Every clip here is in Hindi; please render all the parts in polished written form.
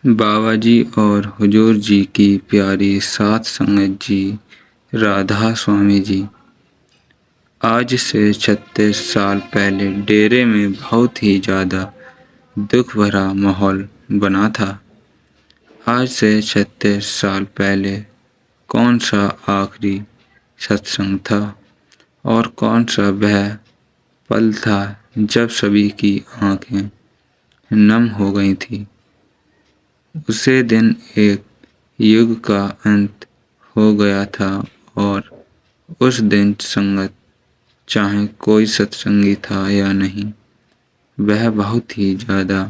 बाबा जी और हुजूर जी की प्यारी सात संगत जी, राधा स्वामी जी। आज से 36 साल पहले डेरे में बहुत ही ज़्यादा दुख भरा माहौल बना था। आज से 36 साल पहले कौन सा आखिरी सत्संग था और कौन सा वह पल था जब सभी की आंखें नम हो गई थी। उसे दिन एक युग का अंत हो गया था और उस दिन संगत, चाहे कोई सत्संगी था या नहीं, वह बहुत ही ज़्यादा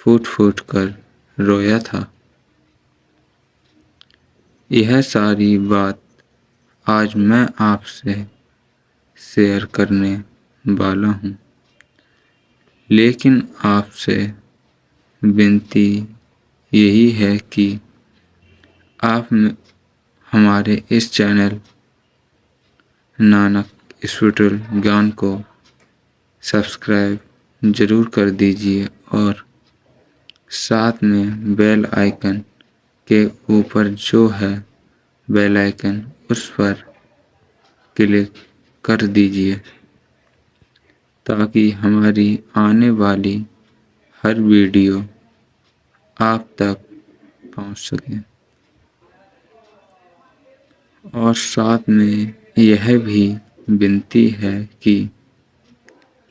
फूट फूट कर रोया था। यह सारी बात आज मैं आपसे शेयर करने वाला हूँ, लेकिन आपसे विनती यही है कि आप हमारे इस चैनल नानक स्पिरिचुअल ज्ञान को सब्सक्राइब ज़रूर कर दीजिए और साथ में बेल आइकन के ऊपर जो है बेल आइकन, उस पर क्लिक कर दीजिए ताकि हमारी आने वाली हर वीडियो आप तक पहुंच सके। और साथ में यह भी विनती है कि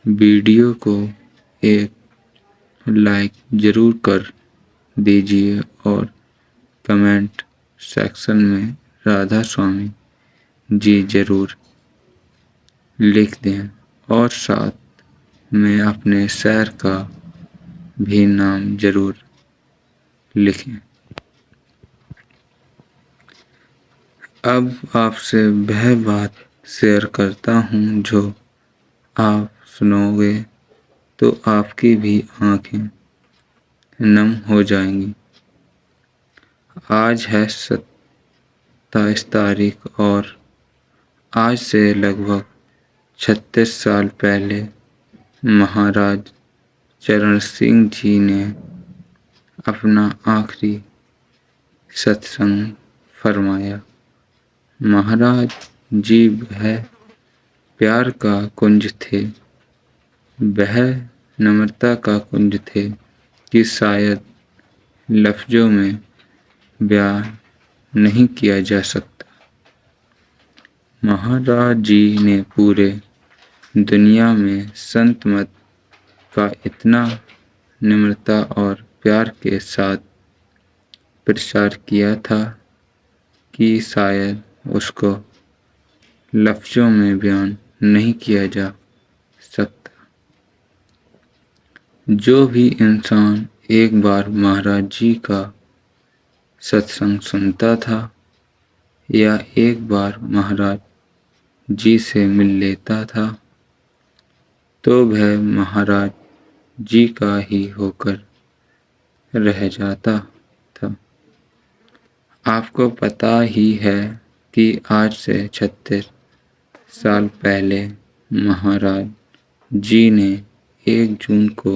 वीडियो को एक लाइक ज़रूर कर दीजिए और कमेंट सेक्शन में राधा स्वामी जी ज़रूर लिख दें और साथ में अपने शहर का भी नाम ज़रूर लिखें। अब आपसे वह बात शेयर करता हूँ जो आप सुनोगे तो आपकी भी आंखें नम हो जाएंगी। आज है 27 तारीख और आज से लगभग 36 साल पहले महाराज चरण सिंह जी ने अपना आखिरी सत्संग फरमाया। महाराज जी वह प्यार का कुंज थे, वह नम्रता का कुंज थे कि शायद लफ्ज़ों में बयान नहीं किया जा सकता। महाराज जी ने पूरे दुनिया में संत मत का इतना नम्रता और प्यार के साथ प्रचार किया था कि शायद उसको लफ्ज़ों में बयान नहीं किया जा सकता। जो भी इंसान एक बार महाराज जी का सत्संग सुनता था या एक बार महाराज जी से मिल लेता था तो वह महाराज जी का ही होकर रह जाता था। आपको पता ही है कि आज से 36 साल पहले महाराज जी ने 1 जून को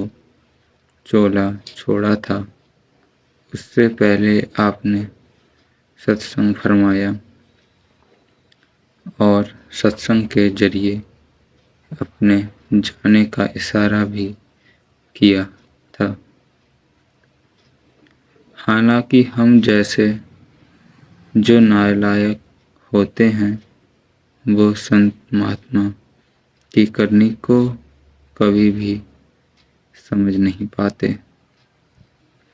चोला छोड़ा था। उससे पहले आपने सत्संग फरमाया और सत्संग के जरिए अपने जाने का इशारा भी किया था। हालांकि हम जैसे जो नालायक होते हैं वो संत महात्मा की करनी को कभी भी समझ नहीं पाते,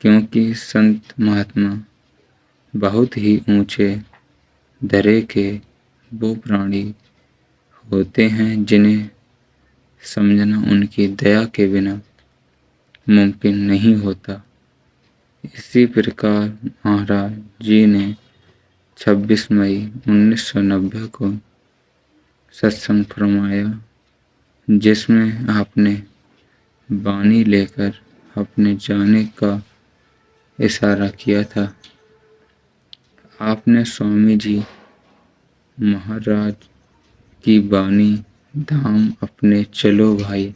क्योंकि संत महात्मा बहुत ही ऊंचे दर्जे के वो प्राणी होते हैं जिन्हें समझना उनकी दया के बिना मुमकिन नहीं होता। इसी प्रकार महाराज जी ने 26 मई 1990 को सत्संग फरमाया, जिसमें आपने वाणी लेकर अपने जाने का इशारा किया था। आपने स्वामी जी महाराज की वाणी, धाम अपने चलो भाई,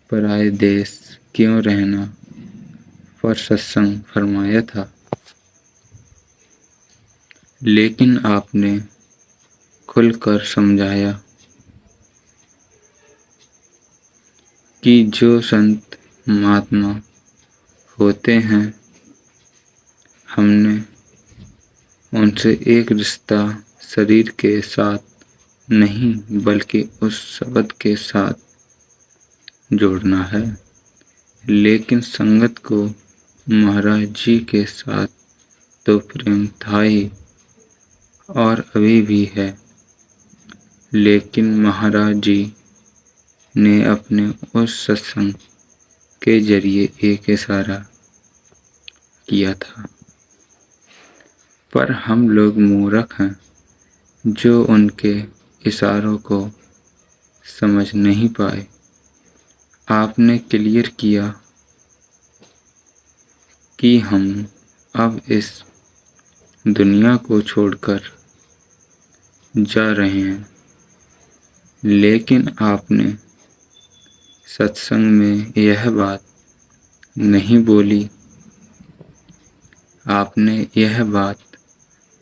पराए देश क्यों रहना, पर सत्संग फरमाया था, लेकिन आपने खुलकर समझाया कि जो संत महात्मा होते हैं, हमने उनसे एक रिश्ता शरीर के साथ नहीं बल्कि उस शब्द के साथ जोड़ना है। लेकिन संगत को महाराज जी के साथ तो प्रेम था ही और अभी भी है, लेकिन महाराज जी ने अपने उस सत्संग के जरिए एक इशारा किया था। पर हम लोग मूर्ख हैं जो उनके इशारों को समझ नहीं पाए। आपने क्लियर किया कि हम अब इस दुनिया को छोड़कर जा रहे हैं, लेकिन आपने सत्संग में यह बात नहीं बोली। आपने यह बात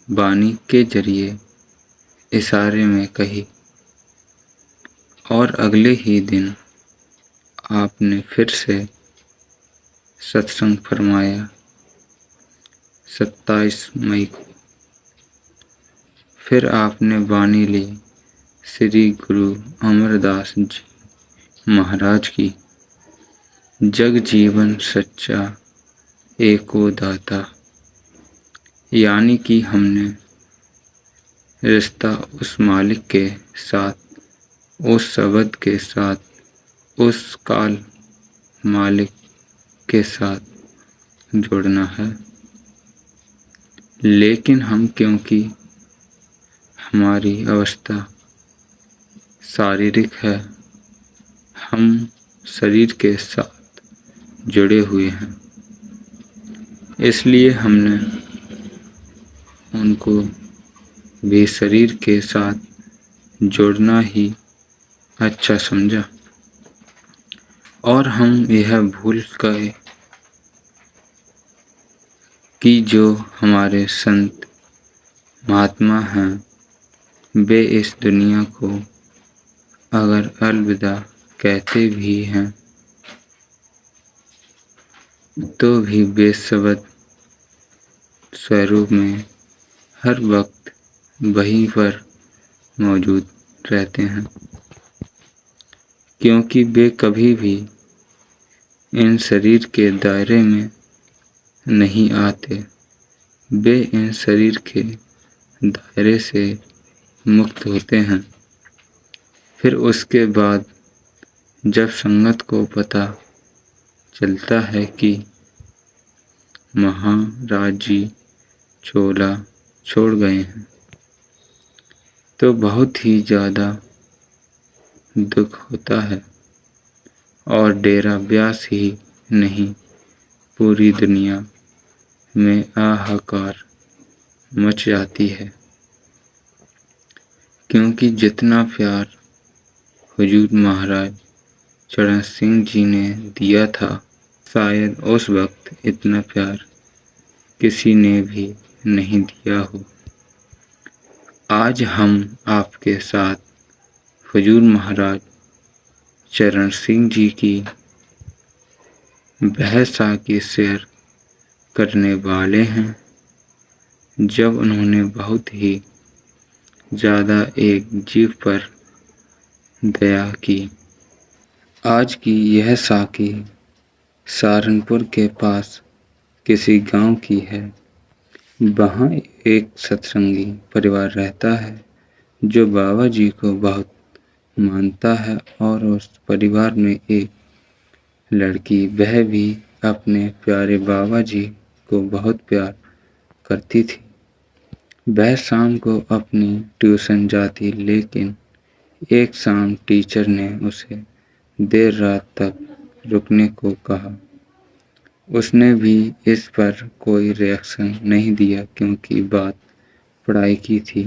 वाणी के जरिए इशारे में कही और अगले ही दिन आपने फिर से सत्संग फरमाया 27 मई को। फिर आपने वाणी ली श्री गुरु अमरदास जी महाराज की, जग जीवन सच्चा एको दाता। यानी कि हमने रिश्ता उस मालिक के साथ, उस शब्द के साथ, उस काल मालिक के साथ जोड़ना है। लेकिन हम क्योंकि हमारी अवस्था शारीरिक है, हम शरीर के साथ जुड़े हुए हैं, इसलिए हमने उनको भी शरीर के साथ जोड़ना ही अच्छा समझा और हम यह भूल गए कि जो हमारे संत महात्मा हैं, वे इस दुनिया को अगर अलविदा कहते भी हैं तो भी बेशब्द स्वरूप में हर वक्त वहीं पर मौजूद रहते हैं, क्योंकि वे कभी भी इन शरीर के दायरे में नहीं आते। वे इन शरीर के दायरे से मुक्त होते हैं। फिर उसके बाद जब संगत को पता चलता है कि महाराज जी चोला छोड़ गए हैं, तो बहुत ही ज़्यादा दुख होता है और डेरा ब्यास ही नहीं, पूरी दुनिया में हाहाकार मच जाती है, क्योंकि जितना प्यार हुजूर महाराज चरण सिंह जी ने दिया था, शायद उस वक्त इतना प्यार किसी ने भी नहीं दिया हो। आज हम आपके साथ हुजूर महाराज चरण सिंह जी की वह साकी शेयर करने वाले हैं जब उन्होंने बहुत ही ज़्यादा एक जीव पर दया की। आज की यह साकी सहारनपुर के पास किसी गांव की है। वहाँ एक सत्संगी परिवार रहता है जो बाबा जी को बहुत मानता है और उस परिवार में एक लड़की, वह भी अपने प्यारे बाबा जी को बहुत प्यार करती थी। वह शाम को अपनी ट्यूशन जाती, लेकिन एक शाम टीचर ने उसे देर रात तक रुकने को कहा। उसने भी इस पर कोई रिएक्शन नहीं दिया, क्योंकि बात पढ़ाई की थी।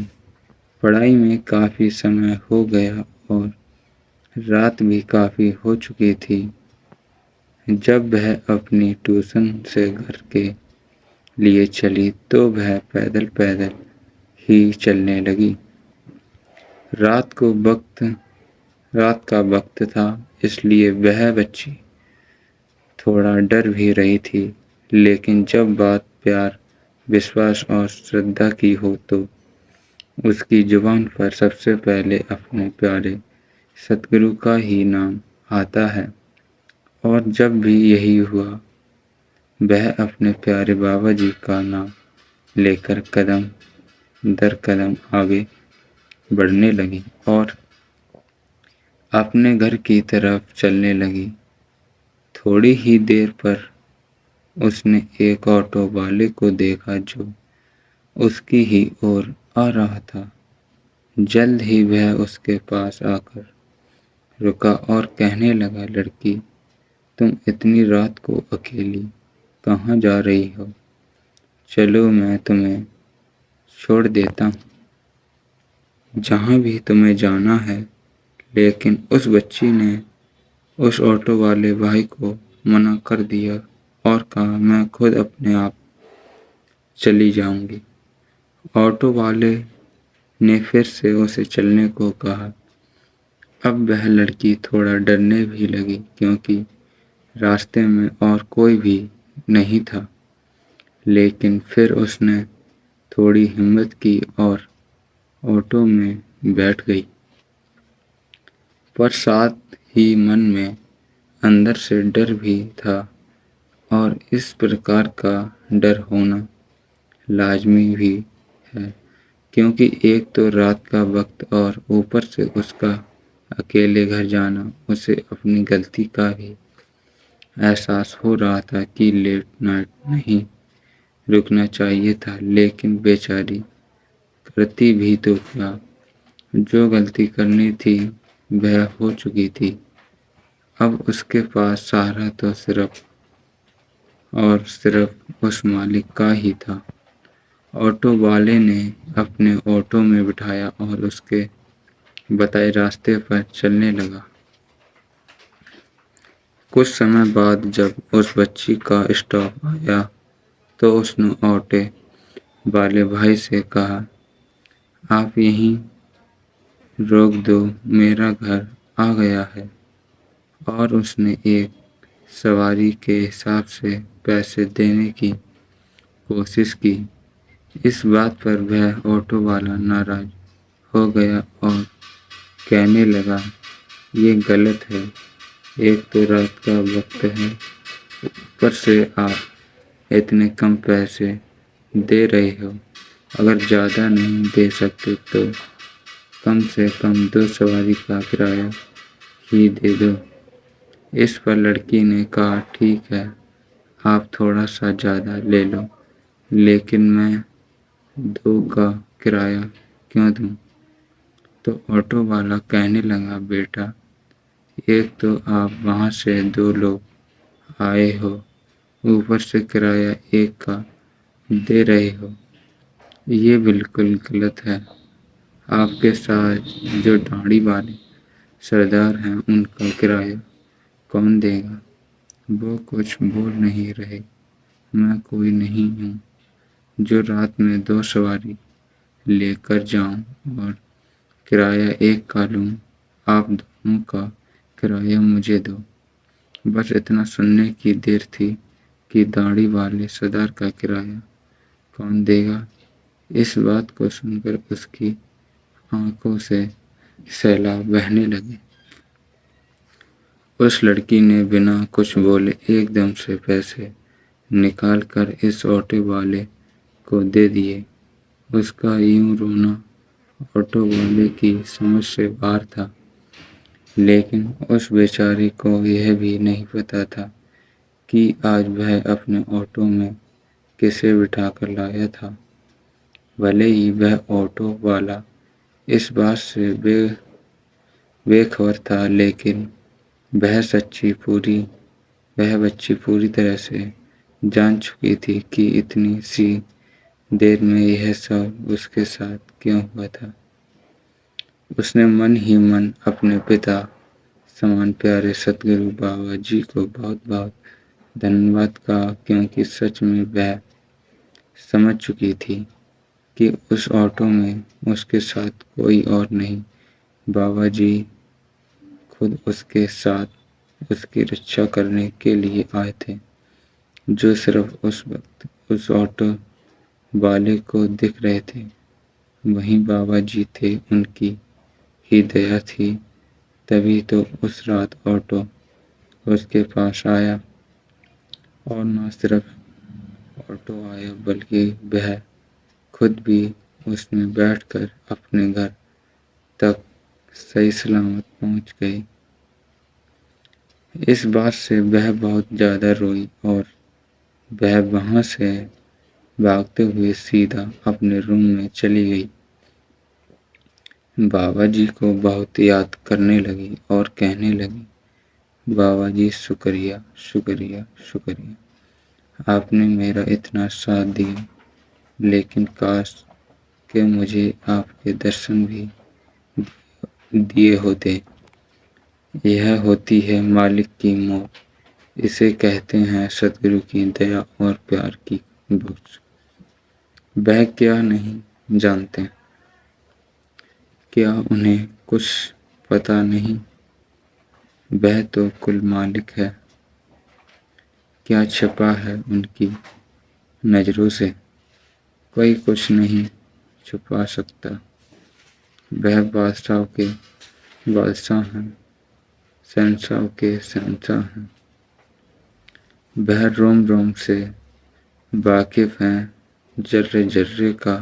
पढ़ाई में काफ़ी समय हो गया और रात भी काफ़ी हो चुकी थी। जब वह अपनी ट्यूशन से घर के लिए चली तो वह पैदल पैदल ही चलने लगी। रात को वक्त रात का वक्त था, इसलिए वह बच्ची थोड़ा डर भी रही थी, लेकिन जब बात प्यार, विश्वास और श्रद्धा की हो तो उसकी जुबान पर सबसे पहले अपने प्यारे सतगुरु का ही नाम आता है। और जब भी यही हुआ, वह अपने प्यारे बाबा जी का नाम लेकर कदम दर कदम आगे बढ़ने लगी और अपने घर की तरफ चलने लगी। थोड़ी ही देर पर उसने एक ऑटो वाले को देखा जो उसकी ही ओर आ रहा था। जल्द ही वह उसके पास आकर रुका और कहने लगा, लड़की, तुम इतनी रात को अकेली कहाँ जा रही हो? चलो मैं तुम्हें छोड़ देता हूँ जहाँ भी तुम्हें जाना है। लेकिन उस बच्ची ने उस ऑटो वाले भाई को मना कर दिया और कहा, मैं खुद अपने आप चली जाऊंगी। ऑटो वाले ने फिर से उसे चलने को कहा। अब वह लड़की थोड़ा डरने भी लगी, क्योंकि रास्ते में और कोई भी नहीं था। लेकिन फिर उसने थोड़ी हिम्मत की और ऑटो में बैठ गई। पर साथ ही मन में अंदर से डर भी था, और इस प्रकार का डर होना लाजमी भी है, क्योंकि एक तो रात का वक्त और ऊपर से उसका अकेले घर जाना। उसे अपनी गलती का भी एहसास हो रहा था कि लेट नाइट नहीं रुकना चाहिए था, लेकिन बेचारी करती भी तो क्या। जो गलती करनी थी वह हो चुकी थी। अब उसके पास सहारा तो सिर्फ और सिर्फ उस मालिक का ही था। ऑटो वाले ने अपने ऑटो में बिठाया और उसके बताए रास्ते पर चलने लगा। कुछ समय बाद जब उस बच्ची का स्टॉप आया तो उसने ऑटो वाले भाई से कहा, आप यहीं रोक दो, मेरा घर आ गया है। और उसने एक सवारी के हिसाब से पैसे देने की कोशिश की। इस बात पर वह ऑटो वाला नाराज हो गया और कहने लगा, ये गलत है। एक तो रात का वक्त है, ऊपर से आप इतने कम पैसे दे रहे हो। अगर ज़्यादा नहीं दे सकते तो कम से कम 2 सवारी का किराया ही दे दो। इस पर लड़की ने कहा, ठीक है, आप थोड़ा सा ज़्यादा ले लो, लेकिन मैं 2 का किराया क्यों दूँ? तो ऑटो वाला कहने लगा, बेटा, एक तो आप वहाँ से 2 लोग आए हो, ऊपर से किराया 1 का दे रहे हो। ये बिल्कुल गलत है। आपके साथ जो दाढ़ी वाले सरदार हैं उनका किराया कौन देगा? वो कुछ बोल नहीं रहे। मैं कोई नहीं हूँ जो रात में 2 सवारी लेकर जाऊँ और किराया 1 का लूँ। आप दोनों का किराया मुझे दो। बस इतना सुनने की देर थी कि दाढ़ी वाले सरदार का किराया कौन देगा? इस बात को सुनकर उसकी आंखों से सैलाब बहने लगे। उस लड़की ने बिना कुछ बोले एकदम से पैसे निकाल कर इस ऑटो वाले को दे दिए। उसका यूं रोना ऑटो वाले की समझ से बाहर था, लेकिन उस बेचारे को यह भी नहीं पता था कि आज वह अपने ऑटो में किसे बिठाकर लाया था। भले ही वह ऑटो वाला इस बात से बेखबर था, लेकिन वह बच्ची पूरी तरह से जान चुकी थी कि इतनी सी देर में यह सब उसके साथ क्यों हुआ था। उसने मन ही मन अपने पिता समान प्यारे सतगुरु बाबा जी को बहुत बहुत धन्यवाद कहा, क्योंकि सच में वह समझ चुकी थी कि उस ऑटो में उसके साथ कोई और नहीं, बाबा जी खुद उसके साथ उसकी रक्षा करने के लिए आए थे। जो सिर्फ उस वक्त उस ऑटो वाले को दिख रहे थे, वही बाबा जी थे, उनकी ही दया थी। तभी तो उस रात ऑटो उसके पास आया, और न सिर्फ ऑटो आया बल्कि वह खुद भी उसमें बैठकर अपने घर तक सही सलामत पहुंच गई। इस बात से वह बहुत ज़्यादा रोई और वह वहां से भागते हुए सीधा अपने रूम में चली गई। बाबा जी को बहुत याद करने लगी और कहने लगी, बाबा जी शुक्रिया शुक्रिया शुक्रिया, आपने मेरा इतना साथ दिया, लेकिन काश कि मुझे आपके दर्शन भी दिए होते। यह होती है मालिक की मौत, इसे कहते हैं सतगुरु की दया और प्यार की बख्श। वह क्या नहीं जानते, क्या उन्हें कुछ पता नहीं, वह तो कुल मालिक है। क्या छिपा है उनकी नजरों से, कोई कुछ नहीं छुपा सकता। वह बादशाह के बादशाह हैं, शहंशाह के शहंशाह हैं। वह रोम रोम से वाकिफ हैं, जर्रे जर्रे का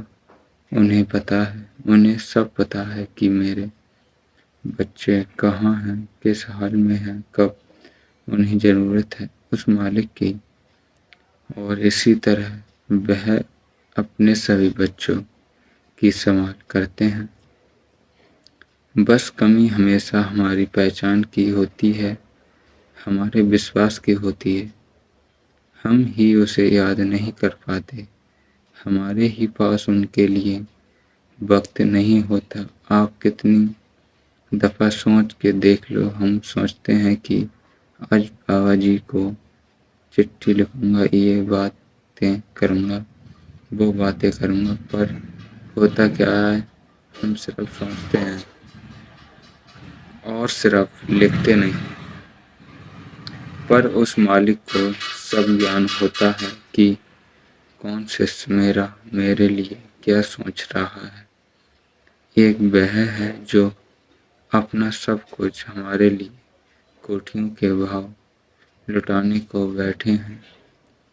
उन्हें पता है। उन्हें सब पता है कि मेरे बच्चे कहाँ हैं, किस हाल में हैं, कब उन्हें ज़रूरत है उस मालिक की। और इसी तरह वह अपने सभी बच्चों की संभाल करते हैं। बस कमी हमेशा हमारी पहचान की होती है, हमारे विश्वास की होती है। हम ही उसे याद नहीं कर पाते, हमारे ही पास उनके लिए वक्त नहीं होता। आप कितनी दफ़ा सोच के देख लो, हम सोचते हैं कि आज बाबा जी को चिट्ठी लिखूंगा, ये बातें करूंगा, वो बातें करूंगा, पर होता क्या है, हम सिर्फ सोचते हैं और सिर्फ लिखते नहीं। पर उस मालिक को सब ज्ञान होता है कि कौन शिष्य मेरे लिए क्या सोच रहा है। एक वह है जो अपना सब कुछ हमारे लिए कोठियों के भाव लुटाने को बैठे हैं,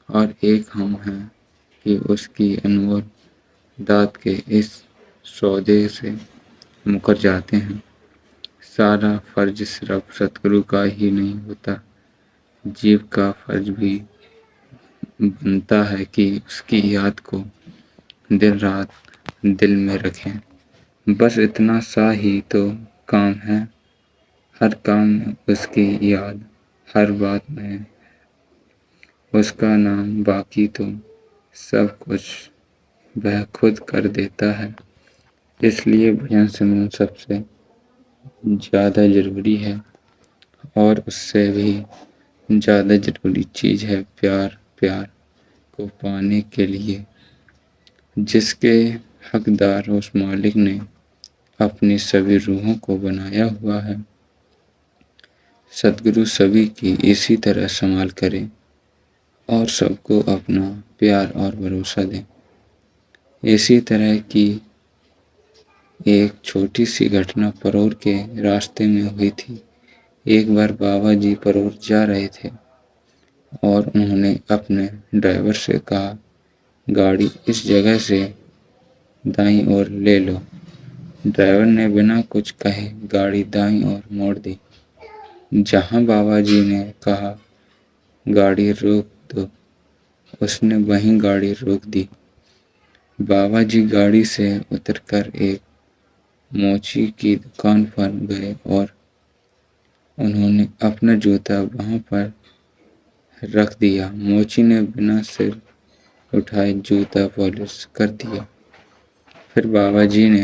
और एक हम हैं कि उसकी अनमोल दात के इस सौदे से मुकर जाते हैं। सारा फर्ज सिर्फ सतगुरु का ही नहीं होता, जीव का फर्ज भी बनता है कि उसकी याद को दिन रात दिल में रखें। बस इतना सा ही तो काम है, हर काम में उसकी याद, हर बात में उसका नाम, बाकी तो सब कुछ वह खुद कर देता है। इसलिए भजन सुनना सबसे ज़्यादा ज़रूरी है, और उससे भी ज़्यादा ज़रूरी चीज़ है प्यार। प्यार को पाने के लिए जिसके हकदार उस मालिक ने अपनी सभी रूहों को बनाया हुआ है। सतगुरु सभी की इसी तरह संभाल करें और सबको अपना प्यार और भरोसा दें। इसी तरह की एक छोटी सी घटना परोर के रास्ते में हुई थी। एक बार बाबा जी परोर जा रहे थे और उन्होंने अपने ड्राइवर से कहा, गाड़ी इस जगह से दाईं ओर ले लो। ड्राइवर ने बिना कुछ कहे गाड़ी दाईं ओर मोड़ दी। जहां बाबा जी ने कहा गाड़ी रोक दो, उसने वहीं गाड़ी रोक दी। बाबा जी गाड़ी से उतरकर एक मोची की दुकान पर गए और उन्होंने अपना जूता वहां पर रख दिया। मोची ने बिना सिर उठाए जूता पॉलिश कर दिया। फिर बाबा जी ने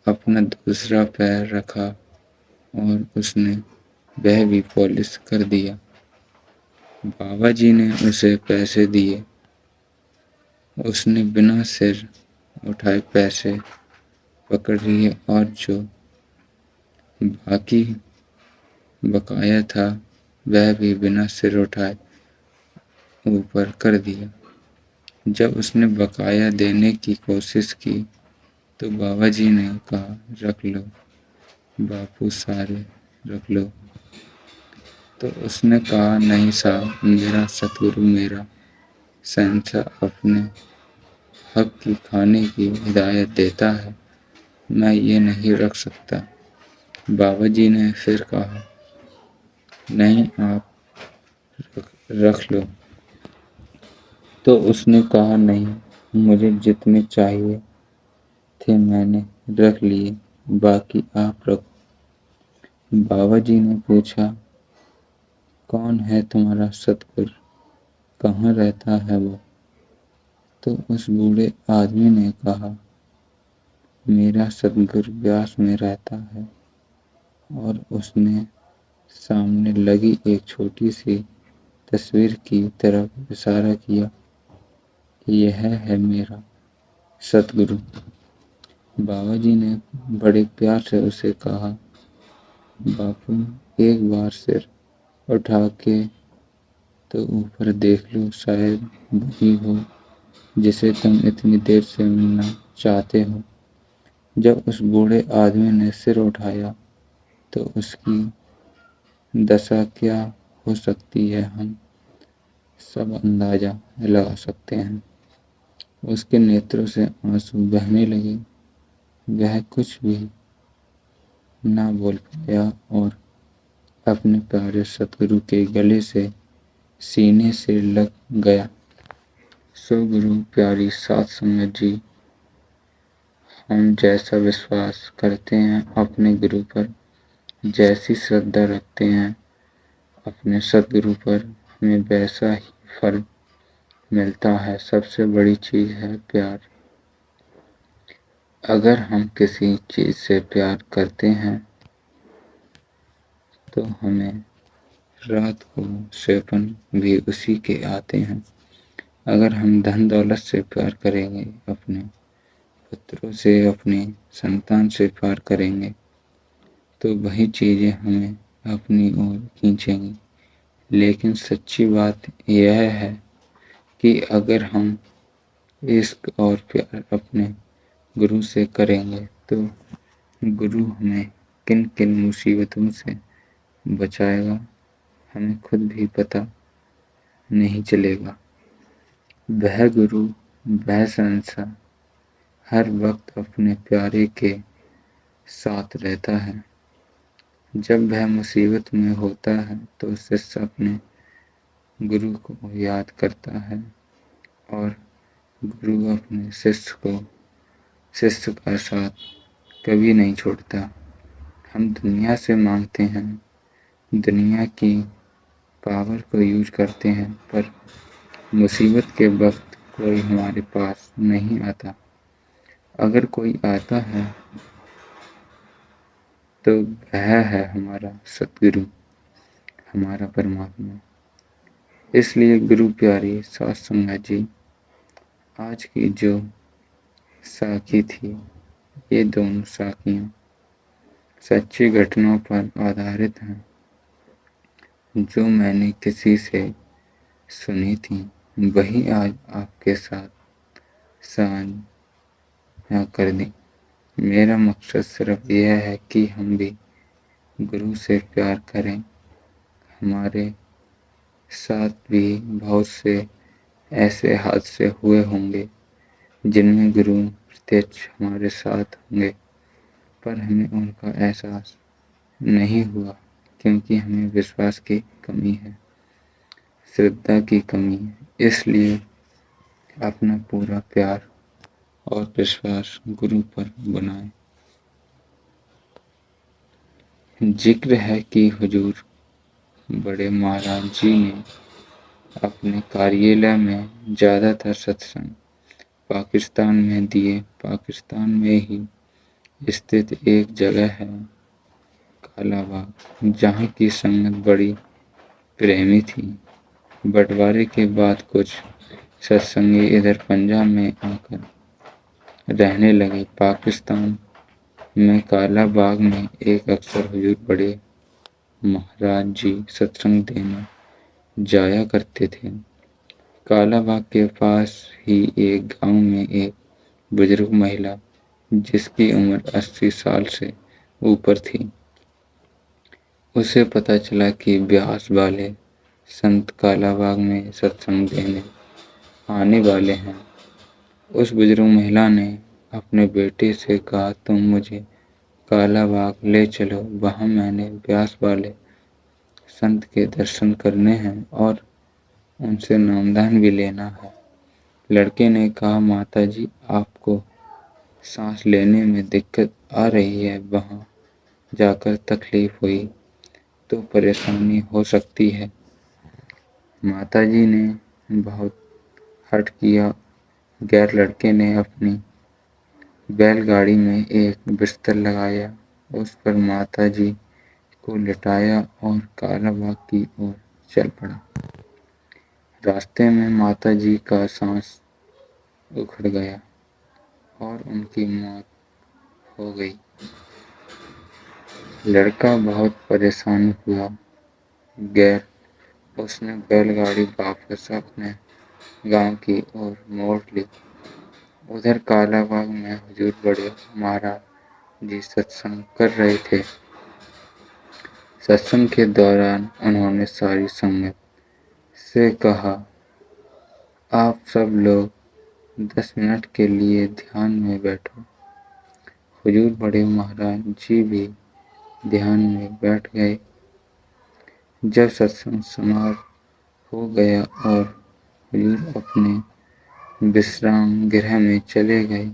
अपना दूसरा पैर रखा और उसने वह भी पॉलिश कर दिया। बाबा जी ने उसे पैसे दिए। उसने बिना सिर उठाए पैसे पकड़ लिए और जो बाकी बकाया था वह भी बिना सिर उठाए ऊपर कर दिया। जब उसने बकाया देने की कोशिश की तो बाबा जी ने कहा, रख लो बापू, सारे रख लो। तो उसने कहा, नहीं साहब, मेरा सतगुरु मेरा शहंशाह अपने हक की खाने की हिदायत देता है, मैं ये नहीं रख सकता। बाबा जी ने फिर कहा, नहीं आप रख लो। तो उसने कहा, नहीं, मुझे जितने चाहिए थे मैंने रख लिए, बाकी आप रखो। बाबा जी ने पूछा, कौन है तुम्हारा सतगुरु, कहाँ रहता है वो? तो उस बूढ़े आदमी ने कहा, मेरा सतगुरु ब्यास में रहता है। और उसने सामने लगी एक छोटी सी तस्वीर की तरफ इशारा किया कि यह है मेरा सतगुरु। बाबा जी ने बड़े प्यार से उसे कहा, बापू, एक बार सिर उठा के तो ऊपर देख लो, शायद वही हो जिसे तुम इतनी देर से मिलना चाहते हो। जब उस बूढ़े आदमी ने सिर उठाया तो उसकी दशा क्या हो सकती है हम सब अंदाजा लगा सकते हैं। उसके नेत्रों से आंसू बहने लगे। वह कुछ भी ना बोल पाया और अपने प्यारे सतगुरु के गले से सीने से लग गया। सो गुरु प्यारी सात संगत जी, हम जैसा विश्वास करते हैं अपने गुरु पर, जैसी श्रद्धा रखते हैं अपने सतगुरु पर, हमें वैसा ही फल मिलता है। सबसे बड़ी चीज है प्यार। अगर हम किसी चीज से प्यार करते हैं तो हमें रात को सपन भी उसी के आते हैं। अगर हम धन दौलत से प्यार करेंगे, अपने पुत्रों से, अपने संतान से प्यार करेंगे, तो वही चीजें हमें अपनी ओर खींचेंगी। लेकिन सच्ची बात यह है कि अगर हम इश्क और प्यार अपने गुरु से करेंगे तो गुरु हमें किन किन मुसीबतों से बचाएगा हमें खुद भी पता नहीं चलेगा। वह गुरु, वह शहंशाह हर वक्त अपने प्यारे के साथ रहता है। जब वह मुसीबत में होता है तो शिष्य अपने गुरु को याद करता है और गुरु अपने शिष्य का साथ कभी नहीं छोड़ता। हम दुनिया से मांगते हैं, दुनिया की पावर को यूज करते हैं, पर मुसीबत के वक्त कोई हमारे पास नहीं आता। अगर कोई आता है तो वह है हमारा सतगुरु, हमारा परमात्मा। इसलिए गुरु प्यारी सात संगत जी, आज की जो साखी थी, ये दोनों साखियाँ सच्ची घटनाओं पर आधारित हैं, जो मैंने किसी से सुनी थी, वही आज आपके साथ साझा कर दी। मेरा मकसद सिर्फ यह है कि हम भी गुरु से प्यार करें। हमारे साथ भी बहुत से ऐसे हादसे हुए होंगे जिनमें गुरु प्रत्यक्ष हमारे साथ होंगे, पर हमें उनका एहसास नहीं हुआ क्योंकि हमें विश्वास की कमी है, श्रद्धा की कमी है। इसलिए अपना पूरा प्यार और विश्वास गुरु पर बनाएं। जिक्र है कि हुजूर बड़े महाराज जी ने अपने कार्यालय में ज़्यादातर सत्संग पाकिस्तान में दिए। पाकिस्तान में ही स्थित एक जगह है कालाबाग, जहाँ की संगत बड़ी प्रेमी थी। बंटवारे के बाद कुछ सत्संगी इधर पंजाब में आकर रहने लगे। पाकिस्तान में काला बाग में एक अक्सर हुजूर बड़े महाराज जी सत्संग देने जाया करते थे। काला बाग के पास ही एक गांव में एक बुजुर्ग महिला जिसकी उम्र 80 साल से ऊपर थी। उसे पता चला कि ब्यास वाले संत कालाबाग में सत्संग देने आने वाले हैं। उस बुजुर्ग महिला ने अपने बेटे से कहा, तुम मुझे कालाबाग ले चलो, वहां मैंने ब्यास वाले संत के दर्शन करने हैं और उनसे नामदान भी लेना है। लड़के ने कहा, माता जी आपको सांस लेने में दिक्कत आ रही है, वहां जाकर तकलीफ हुई तो परेशानी हो सकती है। माताजी ने बहुत हठ किया। गैर लड़के ने अपनी बैलगाड़ी में एक बिस्तर लगाया, उस पर माताजी को लिटाया और कालाबाग की ओर चल पड़ा। रास्ते में माताजी का सांस उखड़ गया और उनकी मौत हो गई। लड़का बहुत परेशान हुआ। गैर उसने बैलगाड़ी वापस अपने गांव की ओर मोड़ ली। उधर कालाबाग में हुजूर बड़े महाराज जी सत्संग कर रहे थे। सत्संग के दौरान उन्होंने सारी संगत से कहा, आप सब लोग 10 मिनट के लिए ध्यान में बैठो। हुजूर बड़े महाराज जी भी ध्यान में बैठ गए। जब सत्संग समाप्त हो गया और हुजूर अपने विश्राम गृह में चले गए